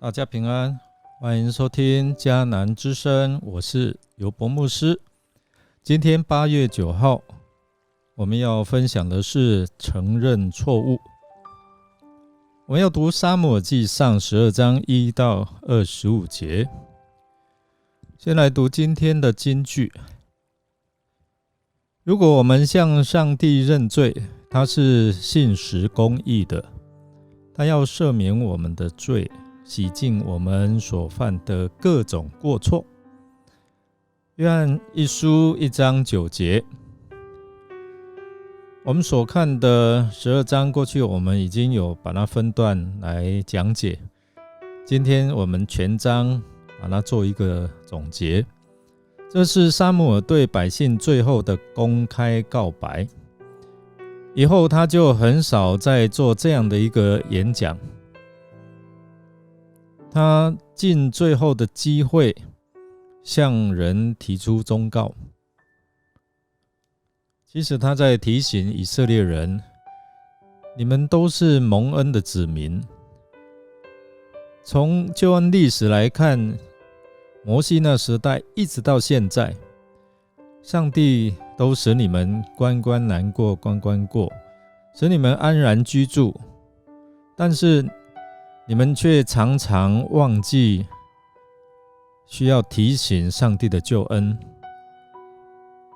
大家平安，欢迎收听迦南之声，我是尤伯牧师。今天8月9号，我们要分享的是承认错误。我们要读撒母耳记上12章1到25节。先来读今天的金句。如果我们向上帝认罪，他是信实公义的，他要赦免我们的罪，洗净我们所犯的各种过错。约翰一书1章9节。我们所看的12章，过去我们已经有把它分段来讲解，今天我们全章把它做一个总结。这是撒母耳对百姓最后的公开告白，以后他就很少再做这样的一个演讲，他尽最后的机会向人提出忠告。其实他在提醒以色列人，你们都是蒙恩的子民。从旧恩历史来看，摩西那时代一直到现在，上帝都使你们关关难过关关过，使你们安然居住，但是你们却常常忘记需要提醒上帝的救恩。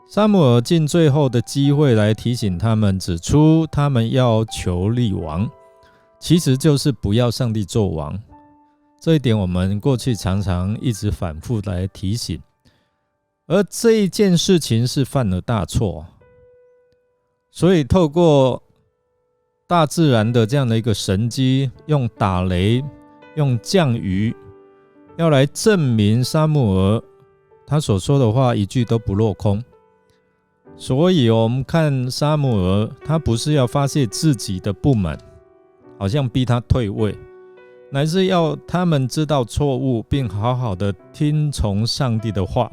撒母耳尽最后的机会来提醒他们，指出他们要求立王，其实就是不要上帝做王。这一点我们过去常常一直反复来提醒，而这一件事情是犯了大错，所以透过大自然的这样的一个神迹，用打雷，用降雨，要来证明撒母耳他所说的话一句都不落空。所以我们看撒母耳，他不是要发泄自己的不满，好像逼他退位，乃是要他们知道错误，并好好的听从上帝的话。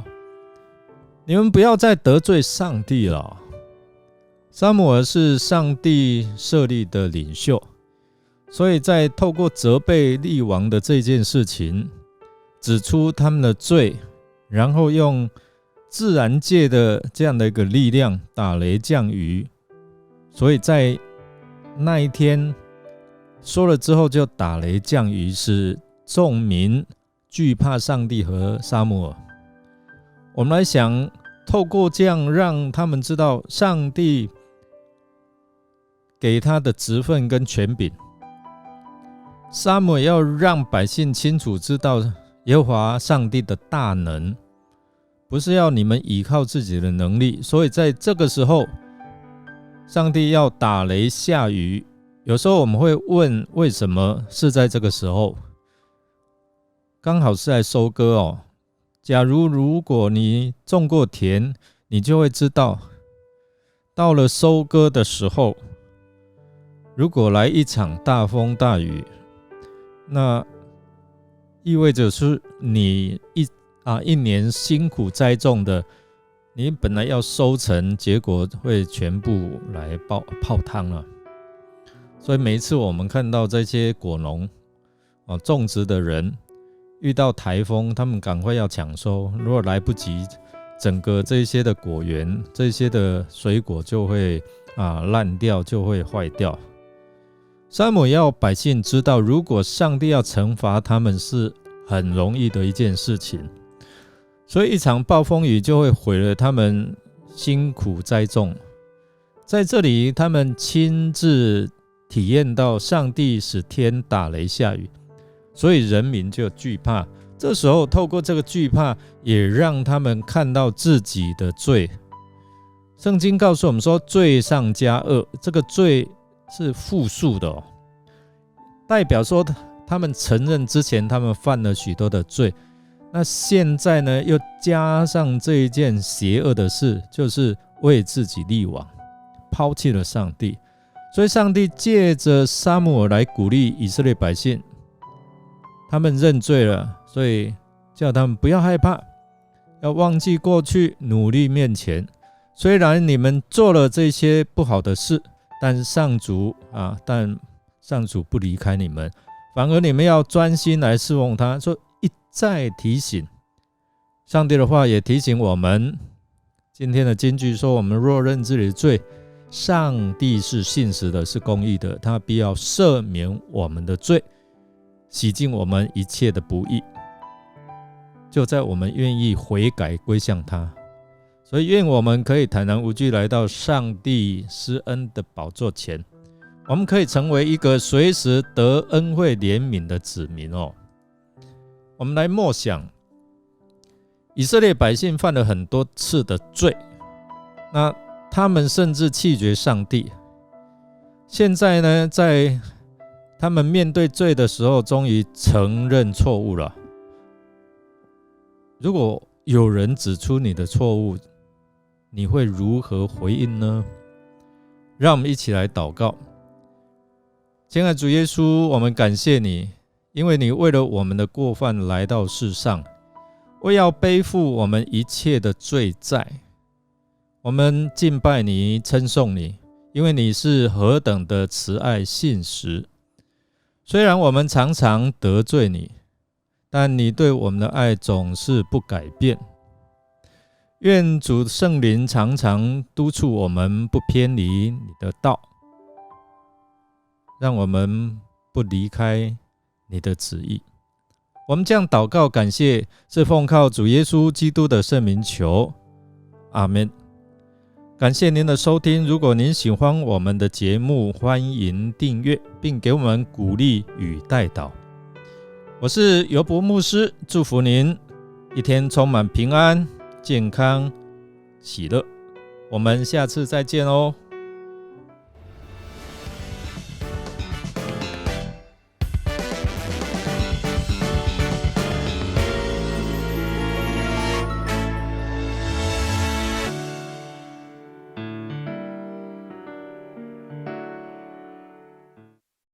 你们不要再得罪上帝了。撒母耳是上帝设立的领袖，所以在透过责备立王的这件事情，指出他们的罪，然后用自然界的这样的一个力量打雷降雨，所以在那一天说了之后就打雷降雨，使众民惧怕上帝和撒母耳。我们来想，透过这样让他们知道上帝给他的职分跟权柄，撒母耳要让百姓清楚知道耶和华上帝的大能，不是要你们依靠自己的能力。所以在这个时候，上帝要打雷下雨。有时候我们会问，为什么是在这个时候？刚好是在收割哦。假如果你种过田，你就会知道，到了收割的时候，如果来一场大风大雨，那意味着是你一年辛苦栽种的，你本来要收成，结果会全部来泡汤了。所以每一次我们看到这些果农种植的人遇到台风，他们赶快要抢收，如果来不及，整个这些的果园，这些的水果就会烂掉，就会坏掉。撒母耳要百姓知道，如果上帝要惩罚他们是很容易的一件事情，所以一场暴风雨就会毁了他们辛苦栽种。在这里他们亲自体验到上帝使天打雷下雨，所以人民就惧怕。这时候透过这个惧怕，也让他们看到自己的罪。圣经告诉我们说，罪上加恶，这个罪是复数的代表说他们承认之前他们犯了许多的罪，那现在呢又加上这一件邪恶的事，就是为自己立王，抛弃了上帝。所以上帝借着撒母耳来鼓励以色列百姓，他们认罪了，所以叫他们不要害怕，要忘记过去，努力面前。虽然你们做了这些不好的事，但上主不离开你们，反而你们要专心来侍奉他。说一再提醒，上帝的话也提醒我们，今天的金句说，我们若认自己的罪，上帝是信实的，是公义的，他必要赦免我们的罪，洗净我们一切的不义，就在我们愿意悔改归向他。所以愿我们可以坦然无惧来到上帝施恩的宝座前，我们可以成为一个随时得恩惠怜悯的子民哦。我们来默想，以色列百姓犯了很多次的罪，那他们甚至弃绝上帝。现在呢，在他们面对罪的时候，终于承认错误了。如果有人指出你的错误，你会如何回应呢？让我们一起来祷告。亲爱的主耶稣，我们感谢你，因为你为了我们的过犯来到世上，为要背负我们一切的罪债。我们敬拜你，称颂你，因为你是何等的慈爱信实。虽然我们常常得罪你，但你对我们的爱总是不改变。愿主圣灵常常督促我们不偏离你的道，让我们不离开你的旨意。我们这样祷告感谢，是奉靠主耶稣基督的圣名求，阿们。感谢您的收听，如果您喜欢我们的节目，欢迎订阅并给我们鼓励与代祷。我是尤伯牧师，祝福您一天充满平安、健康、喜乐。我们下次再见哦。